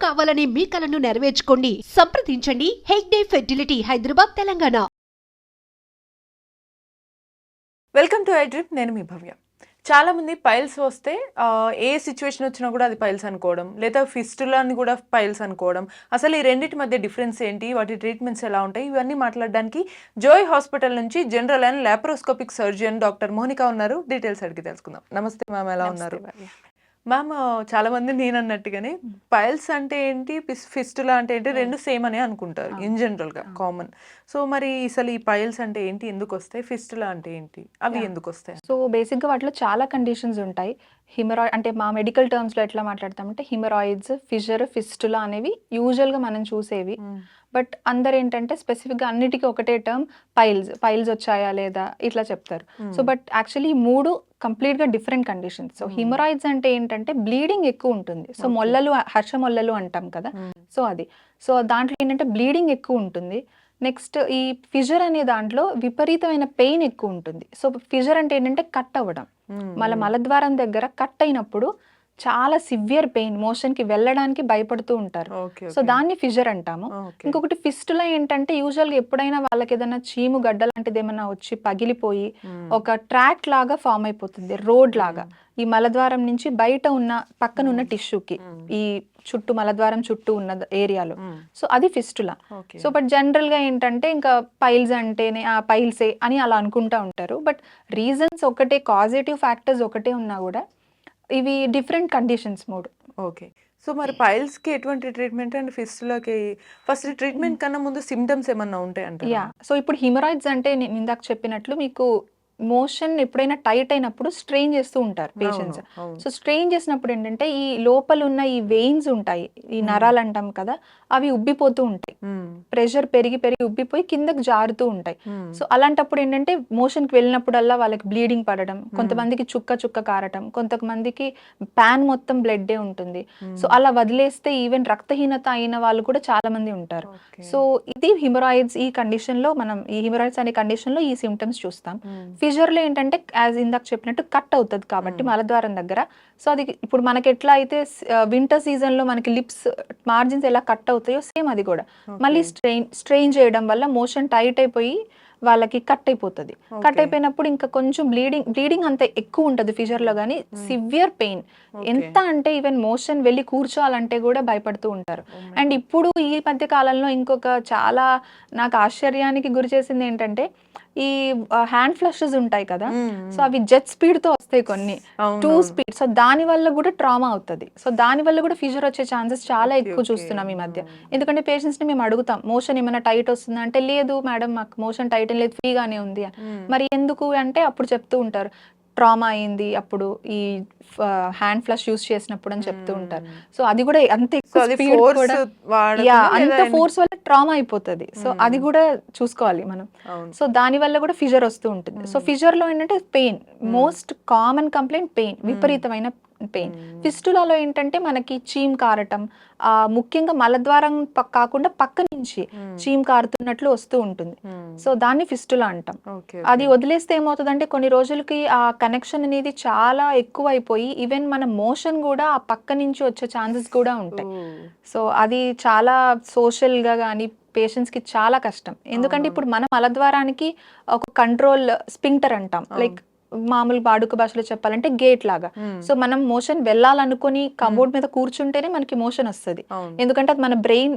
కావాలని మీ కలను నెరవేర్చుకోండి. సంప్రదించండి Hegde fertility, Hyderabad, Telangana. Welcome to I drip. నేను మీ భవ్య. చాలామంది పైల్స్ వస్తే ఏ సిచ్యువేషన్ వచ్చినా కూడా అది పైల్స్ అనుకోవడం, లేదా ఫిస్టులాని కూడా పైల్స్ అనుకోవడం. అసలు ఈ రెండింటి మధ్య డిఫరెన్స్ ఏంటి, వాటి ట్రీట్మెంట్స్ ఎలా ఉంటాయి, ఇవన్నీ మాట్లాడడానికి జోయ్ హాస్పిటల్ నుంచి general and laparoscopic surgeon doctor Monika ఉన్నారు. డీటెయిల్స్ అడిగి తెలుసుకుందాం. నమస్తే మ్యామ్, ఎలా ఉన్నారు? మ్యామ్, చాలామంది నేను అన్నట్టుగానే పైల్స్ అంటే ఏంటి, ఫిస్టులా అంటే ఏంటి, రెండు సేమ్ అనే అనుకుంటారు ఇన్ జనరల్గా కామన్. సో మరి అసలు ఈ పైల్స్ అంటే ఏంటి, ఎందుకు వస్తాయి, ఫిస్టులా అంటే ఏంటి, అవి ఎందుకు వస్తాయి? సో బేసిక్గా వాటిలో చాలా కండిషన్స్ ఉంటాయి. హిమరాయిడ్ అంటే మా మెడికల్ టర్మ్స్లో ఎట్లా మాట్లాడతామంటే హిమరాయిడ్స్, ఫిషర్, ఫిస్టులా అనేవి యూజువల్గా మనం చూసేవి. బట్ అందరు ఏంటంటే స్పెసిఫిక్గా అన్నిటికీ ఒకటే టర్మ్ పైల్స్ వచ్చాయా లేదా ఇట్లా చెప్తారు. సో బట్ యాక్చువల్లీ ఈ మూడు కంప్లీట్గా డిఫరెంట్ కండిషన్స్. సో హిమరాయిడ్స్ అంటే ఏంటంటే బ్లీడింగ్ ఎక్కువ ఉంటుంది. సో మొల్లలు, హర్ష మొల్లలు అంటాం కదా, సో అది. సో దాంట్లో ఏంటంటే బ్లీడింగ్ ఎక్కువ ఉంటుంది. నెక్స్ట్ ఈ ఫిజర్ అనే దాంట్లో విపరీతమైన పెయిన్ ఎక్కువ ఉంటుంది. సో ఫిజర్ అంటే ఏంటంటే కట్ అవ్వడం, మలద్వారం దగ్గర కట్ అయినప్పుడు చాలా సివియర్ పెయిన్, మోషన్కి వెళ్ళడానికి భయపడుతూ ఉంటారు. సో దాన్ని ఫిజర్ అంటాము. ఇంకొకటి ఫిస్టులా ఏంటంటే యూజువల్గా ఎప్పుడైనా వాళ్ళకి ఏదైనా చీము గడ్డ లాంటిది ఏమైనా వచ్చి పగిలిపోయి ఒక ట్రాక్ లాగా ఫామ్ అయిపోతుంది, రోడ్ లాగా, ఈ మలద్వారం నుంచి బయట ఉన్న పక్కన ఉన్న టిష్యూకి, ఈ చుట్టూ మలద్వారం చుట్టూ ఉన్న ఏరియాలో. సో అది ఫిస్టులా. సో బట్ జనరల్గా ఏంటంటే ఇంకా పైల్స్ అంటేనే ఆ పైల్సే అని అలా అనుకుంటా ఉంటారు. బట్ రీజన్స్ ఒకటే, కాజేటివ్ ఫ్యాక్టర్స్ ఒకటే ఉన్నా కూడా ఇవి డిఫరెంట్ కండిషన్స్ మూడు. ఓకే. సో మరి పైల్స్కి ఎటువంటి ట్రీట్మెంట్ అండ్ ఫిస్టులాకి ఫస్ట్ ట్రీట్మెంట్ కన్నా ముందు సిమ్టమ్స్ ఏమన్నా ఉంటాయంట? యా, సో ఇప్పుడు హిమరాయిడ్స్ అంటే నేను ఇందాక చెప్పినట్లు మీకు మోషన్ ఎప్పుడైనా టైట్ అయినప్పుడు స్ట్రెయిన్ చేస్తూ ఉంటారు పేషెంట్స్. సో స్ట్రెయిన్ చేసినప్పుడు ఏంటంటే ఈ లోపల ఉన్న ఈ వెయిన్స్ ఉంటాయి, ఈ నరాలు అంటాం కదా, అవి ఉబ్బిపోతూ ఉంటాయి. ప్రెషర్ పెరిగి పెరిగి ఉబ్బిపోయి కిందకి జారుతూ ఉంటాయి. సో అలాంటప్పుడు ఏంటంటే మోషన్కి వెళ్ళినప్పుడల్లా వాళ్ళకి బ్లీడింగ్ పడడం, కొంతమందికి చుక్క చుక్క కారటం, కొంతమందికి ప్యాన్ మొత్తం బ్లడ్డే ఉంటుంది. సో అలా వదిలేస్తే ఈవెన్ రక్తహీనత అయిన వాళ్ళు కూడా చాలా మంది ఉంటారు. సో ఇది హిమరాయిడ్స్. ఈ కండిషన్ లో మనం ఈ హిమరాయిడ్స్ అనే కండిషన్ లో ఈ సిమ్టమ్స్ చూస్తాం. ఫిజర్లో ఏంటంటే యాజ్ ఇందాక చెప్పినట్టు కట్ అవుతుంది కాబట్టి మలద్వారం దగ్గర. సో అది ఇప్పుడు మనకి ఎట్లా అయితే వింటర్ సీజన్లో మనకి లిప్స్ మార్జిన్స్ ఎలా కట్ అవుతాయో సేమ్ అది కూడా మళ్ళీ స్ట్రెయిన్ చేయడం వల్ల మోషన్ టైట్ అయిపోయి వాళ్ళకి కట్ అయిపోతుంది. కట్ అయిపోయినప్పుడు ఇంకా కొంచెం బ్లీడింగ్ అంత ఎక్కువ ఉంటుంది ఫిజర్లో, కానీ సివియర్ పెయిన్ ఎంత అంటే ఈవెన్ మోషన్ వెళ్ళి కూర్చోవాలంటే కూడా భయపడుతూ ఉంటారు. అండ్ ఇప్పుడు ఈ మధ్య కాలంలో ఇంకొక చాలా నాకు ఆశ్చర్యానికి గురి చేసింది ఏంటంటే ఈ హ్యాండ్ ఫ్లషెస్ ఉంటాయి కదా, సో అవి జెట్ స్పీడ్ తో వస్తాయి కొన్ని, 2 స్పీడ్. సో దాని వల్ల కూడా ట్రామా అవుతుంది. సో దాని వల్ల కూడా ఫిజర్ వచ్చే ఛాన్సెస్ చాలా ఎక్కువ చూస్తున్నాం ఈ మధ్య. ఎందుకంటే పేషెంట్స్ ని మేము అడుగుతాం, మోషన్ ఏమైనా టైట్ వస్తుందా అంటే లేదు మేడం, మాకు మోషన్ టైట్ లేదు, ఫ్రీగానే ఉంది. మరి ఎందుకు అంటే అప్పుడు చెప్తూ ఉంటారు, ట్రామా అయింది అప్పుడు ఈ హ్యాండ్ ఫ్లష్ యూస్ చేసినప్పుడు అని చెప్తూ ఉంటారు. సో అది కూడా అంత ఎక్కువ స్పీడ్ కూడా, అంత ఫోర్స్ వల్ల ట్రామా అయిపోతుంది. సో అది కూడా చూసుకోవాలి మనం. సో దాని వల్ల కూడా ఫిజర్ వస్తూ ఉంటుంది. సో ఫిజర్ లో ఏంటంటే pain, most common complaint pain, విపరీతమైన పెయిన్. ఫిస్టులాలో ఏంటంటే మనకి చీమ్ కారటం, ముఖ్యంగా మలద్వారం కాకుండా పక్క నుంచి చీమ్ కారుతున్నట్లు వస్తూ ఉంటుంది. సో దాన్ని ఫిస్టులా అంటాం. అది వదిలేస్తే ఏమవుతుందంటే కొన్ని రోజులకి ఆ కనెక్షన్ అనేది చాలా ఎక్కువ అయిపోయి ఈవెన్ మన మోషన్ కూడా ఆ పక్క నుంచి వచ్చే ఛాన్సెస్ కూడా ఉంటాయి. సో అది చాలా సోషల్గా కానీ పేషెంట్స్కి చాలా కష్టం. ఎందుకంటే ఇప్పుడు మన మలద్వారానికి ఒక కంట్రోల్ స్పింక్టర్ అంటాం, లైక్ మామూలు వాడుక భాషలో చెప్పాలంటే గేట్ లాగా. సో మనం మోషన్ వెళ్ళాలనుకుని కబోర్డ్ మీద కూర్చుంటేనే మనకి మోషన్ వస్తుంది, ఎందుకంటే అది మన బ్రెయిన్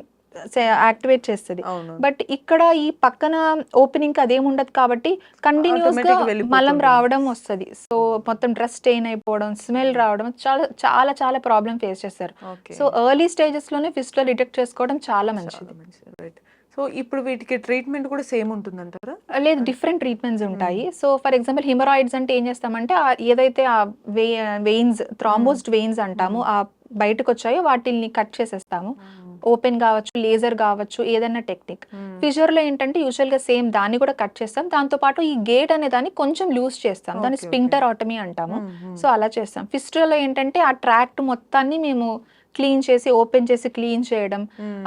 యాక్టివేట్ చేస్తుంది. బట్ ఇక్కడ ఈ పక్కన ఓపెనింగ్ అదేముండదు కాబట్టి కంటిన్యూస్ గా మలం రావడం వస్తుంది. సో మొత్తం డ్రెస్ స్టెయిన్ అయిపోవడం, స్మెల్ రావడం, చాలా చాలా చాలా ప్రాబ్లం ఫేస్ చేస్తారు. సో ఎర్లీ స్టేజెస్ లోనే ఫిస్టులా డిటెక్ట్ చేసుకోవడం చాలా మంచిది. సో ఇప్పుడు వీటికి ట్రీట్మెంట్ కూడా సేమ్ ఉంటుందంటారా? లేదు, డిఫరెంట్ ట్రీట్మెంట్స్ ఉంటాయి. సో ఫర్ ఎగ్జాంపుల్ హిమరాయిడ్స్ అంటే ఏం చేస్తామంటే ఏదైతే ఆ వెయిన్స్, థ్రాంబోస్డ్ వెయిన్స్ అంటాము, ఆ బయటకు వచ్చాయో వాటిని కట్ చేసేస్తాము. ఓపెన్ కావచ్చు, లేజర్ కావచ్చు, ఏదైనా టెక్నిక్. ఫిజర్లో ఏంటంటే యూజువల్గా సేమ్ దాన్ని కూడా కట్ చేస్తాం. దాంతోపాటు ఈ గేట్ అనే దాన్ని కొంచెం లూజ్ చేస్తాం, దాన్ని స్పింక్టరాటమీ అంటాము. సో అలా చేస్తాం. ఫిస్టులాలో ఏంటంటే ఆ ట్రాక్ట్ మొత్తాన్ని మేము క్లీన్ చేసి ఓపెన్ చేసి క్లీన్ చేయడం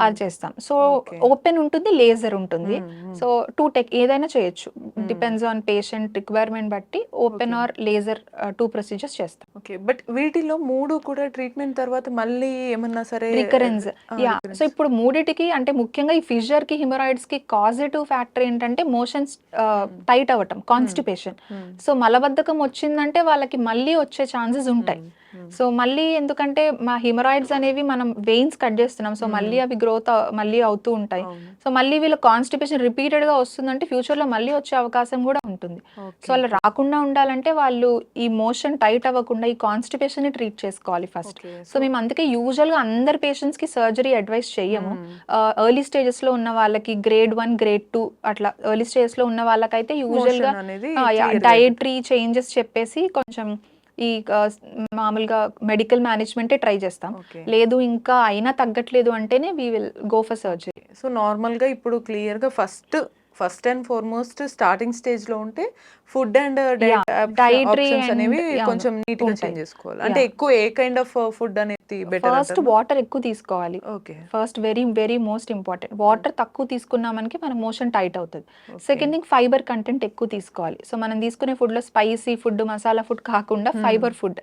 అది చేస్తాం. So Okay. ఓపెన్ ఉంటుంది, లేజర్ ఉంటుంది. Mm. సో ఏదైనా చేయొచ్చు, డిపెండ్స్ ఆన్ పేషెంట్ రిక్వైర్మెంట్ బట్టి open Okay. Or laser 2 procedures చేస్తాం. ఓకే. బట్ వీటిలో 3 కూడా ట్రీట్మెంట్ తర్వాత మళ్ళీ ఏమన్నా సరే రికరెన్స్ యా. So recurrence. ఇప్పుడు మూడిటికి అంటే ముఖ్యంగా ఈ ఫిషర్ కి హిమరాయిడ్స్ కి కాజిటివ్ ఫ్యాక్టర్ ఏంటంటే మోషన్స్ టైట్ అవ్వటం, కాన్స్టిపేషన్. సో మలబద్ధకం వచ్చిందంటే వాళ్ళకి మళ్ళీ వచ్చే ఛాన్సెస్ ఉంటాయి. సో మళ్ళీ ఎందుకంటే మా హిమరాయిడ్స్ అనేవి మనం వెయిన్స్ కట్ చేస్తున్నాం, సో మళ్ళీ అవి గ్రోత్ మళ్ళీ అవుతూ ఉంటాయి. అవును. సో మళ్ళీ వీళ్ళ కాన్స్టిపేషన్ రిపీటెడ్ గా వస్తుందంటే ఫ్యూచర్ లో మళ్ళీ వచ్చే అవకాశం కూడా ఉంటుంది. సో వాళ్ళు రాకుండా ఉండాలంటే వాళ్ళు ఈ మోషన్ టైట్ అవ్వకుండా ఈ కాన్స్టిపేషన్ ని ట్రీట్ చేసుకోవాలి ఫస్ట్. Okay. సో మేము అందుకే యూజువల్ గా అందరి పేషెంట్స్ కి సర్జరీ అడ్వైస్ చేయము. ఎర్లీ స్టేజెస్ లో ఉన్న వాళ్ళకి గ్రేడ్ 1 గ్రేడ్ 2 అట్లా ఎర్లీ స్టేజెస్ లో ఉన్న వాళ్ళకైతే యూజువల్ గా Motion అనేది clear గా డైటరీ చేంజెస్ చెప్పేసి కొంచెం ఈ మామూలుగా మెడికల్ మేనేజ్మెంటే ట్రై చేస్తాం. Okay. లేదు ఇంకా అయినా తగ్గట్లేదు అంటేనే we will go for surgery. So నార్మల్గా ఇప్పుడు క్లియర్గా first and foremost starting stage లో ఉంటే food and dietary options and అనేవి yeah, కొంచెం నీట్ గా ఉంటాయి. చేంజ్ చేసుకోవాలి. అంటే Yeah. ఎక్కువ ఏ కైండ్ ఆఫ్ ఫుడ్ అనేది బెటర్ ఫస్ట్ వాటర్ ఎక్కువ తీసుకోవాలి. Okay. First very very most important. Water తక్కువ తీసుకున్నామనికి మన మోషన్ టైట్ అవుతుంది. సెకండ్ థింగ్ ఫైబర్ కంటెంట్ ఎక్కువ తీసుకోవాలి. సో మనం తీసుకునే ఫుడ్ లో స్పైసీ ఫుడ్, మసాలా ఫుడ్ కాకుండా ఫైబర్ ఫుడ్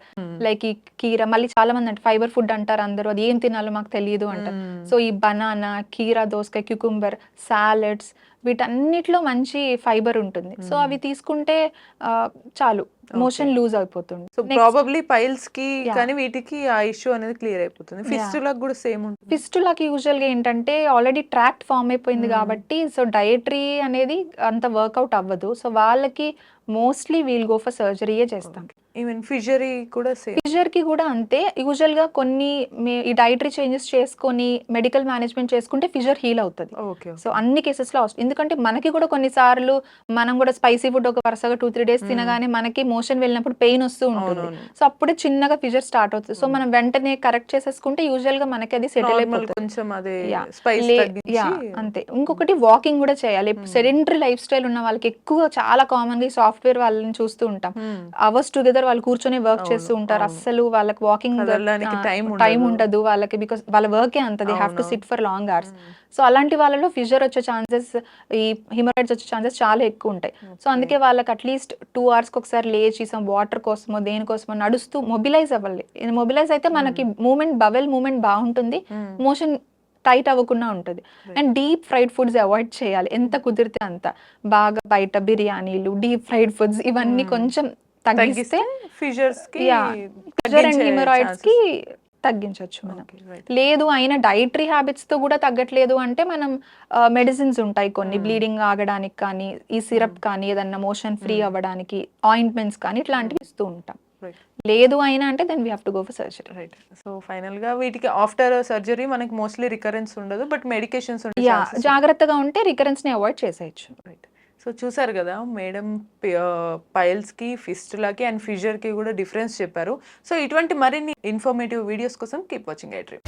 లైక్ ఈ కీర, మళ్ళీ చాలా మంది అంటే ఫైబర్ ఫుడ్ అంటారు అందరూ, అది ఏం తినాలో మాకు తెలియదు అంటారు. సో ఈ బనానా, కీరా, దోసకాయ, క్యూకుంబర్, సాలడ్స్ వీటన్నిటిలో మంచి ఫైబర్ ఉంటుంది. సో అవి తీసుకుంటే చాలు, మోషన్ లూజ్ అయిపోతుంది. సో ప్రాబబ్లీ పైల్స్ కి Yeah. కానీ వీటికి ఆ ఇష్యూ అనేది క్లియర్ అయిపోతుంది. ఫిస్టులకు కూడా సేమ్ ఉంటుంది. ఫిస్టులకి యూజువల్గా ఏంటంటే ఆల్రెడీ ట్రాక్ట్ ఫామ్ అయిపోయింది కాబట్టి సో డయటరీ అనేది అంత వర్కౌట్ అవ్వదు. సో వాళ్ళకి మోస్ట్లీ వీల్ గో ఫర్ సర్జరీయే చేస్తాం. ఈవెన్ ఫిషరీ కూడా సేమ్. ఫిషర్ కి కూడా అంతే. యూజువల్ గా కొన్ని ఈ డైటరీ చేంజెస్ చేసుకొని మెడికల్ మేనేజ్మెంట్ చేసుకుంటే ఫిషర్ హీల్ అవుతుంది. ఓకే. సో అన్ని కేసెస్ లో అవసరం, ఎందుకంటే మనకి కూడా కొన్నిసార్లు మనం కూడా స్పైసీ ఫుడ్ ఒక వరుసగా 2-3 days తినగానే మనకి మోషన్ వెళ్ళినప్పుడు పెయిన్ వస్తూ ఉంటుంది. అవునవును. సో అప్పుడే చిన్నగా ఫిషర్ స్టార్ట్ అవుతుంది. సో మనం వెంటనే కరెక్ట్ చేసేసుకుంటే యూజువల్ గా మనకి అది సెటిల్ నార్మల్ అయిపోతుంది. కొంచెం అదే Yeah. స్పైస్ లే- తగ్గించి yeah, అంతే. ఇంకొకటి వాకింగ్ కూడా చేయాలి. సెడెంటరీ లైఫ్ స్టైల్ ఉన్న వాళ్ళకి ఎక్కువ చాలా కామన్ గా సాఫ్ట్వేర్ వాళ్ళని చూస్తూ ఉంటాం. అవర్స్ టుగెదర్ వాళ్ళు కూర్చొని వర్క్ చేస్తూ ఉంటారు. అస్సలు వాళ్ళకి వాకింగ్ కదలడానికి టైం ఉండదు వాళ్ళకి, బికాస్ వాళ్ళ వర్కే అంత, they have to SIT for long hours. So అలాంటి వాళ్ళలో ఫిషర్ వచ్చే ఛాన్సెస్, ఈ హిమరాయిడ్స్ వచ్చే ఛాన్సెస్ చాలా ఎక్కువ ఉంటాయి. సో అందుకే వాళ్ళకి అట్లీస్ట్ 2 hours ఒకసారి లేచి సమ్ వాటర్ కోసమో దేనికోసమో నడుస్తూ మొబిలైజ్ అవ్వాలి. మొబిలైజ్ అయితే మనకి మూమెంట్, బవెల్ మూమెంట్ బాగుంటుంది, మోషన్ టైట్ అవ్వకుండా ఉంటుంది. And deep fried foods avoid చేయాలి ఎంత కుదిరితే అంత. బాగా బయట బిర్యానీలు, డీప్ ఫ్రైడ్ ఫుడ్స్ ఇవన్నీ కొంచెం తగ్గిస్తే ఫిషర్స్ కి ఫిషర్ అండ్ హిమరాయిడ్స్ కి తగ్గించవచ్చు మనం. లేదు అయినా డైటరీ హ్యాబిట్స్ తో కూడా తగ్గట్లేదు అంటే మనం మెడిసిన్స్ ఉంటాయి కొన్ని, బ్లీడింగ్ ఆగడానికి కానీ, ఈ సిరప్ కానీ, ఏదన్నా మోషన్ ఫ్రీ అవ్వడానికి ఆయింట్మెంట్స్ కానీ ఇట్లాంటివి ఇస్తూ ఉంటాం. లేదు అయినా అంటే then we have to go for surgery. Right. So final గా వీటికి ఆఫ్టర్ సర్జరీ మనకి మోస్ట్లీ రికరెన్స్ ఉండదు, బట్ మెడికేషన్స్ ఉంటాయి. జాగ్రత్తగా ఉంటే రికరెన్స్ ని అవాయిడ్ చేసేయచ్చు. రైట్. సో చూసారు కదా మేడం, పైల్స్కి, ఫిస్టులాకి అండ్ ఫిషర్కి కూడా డిఫరెన్స్ చెప్పారు. సో ఇటువంటి మరిన్ని ఇన్ఫర్మేటివ్ వీడియోస్ కోసం కీప్ వాచింగ్ ఐ డ్రీమ్.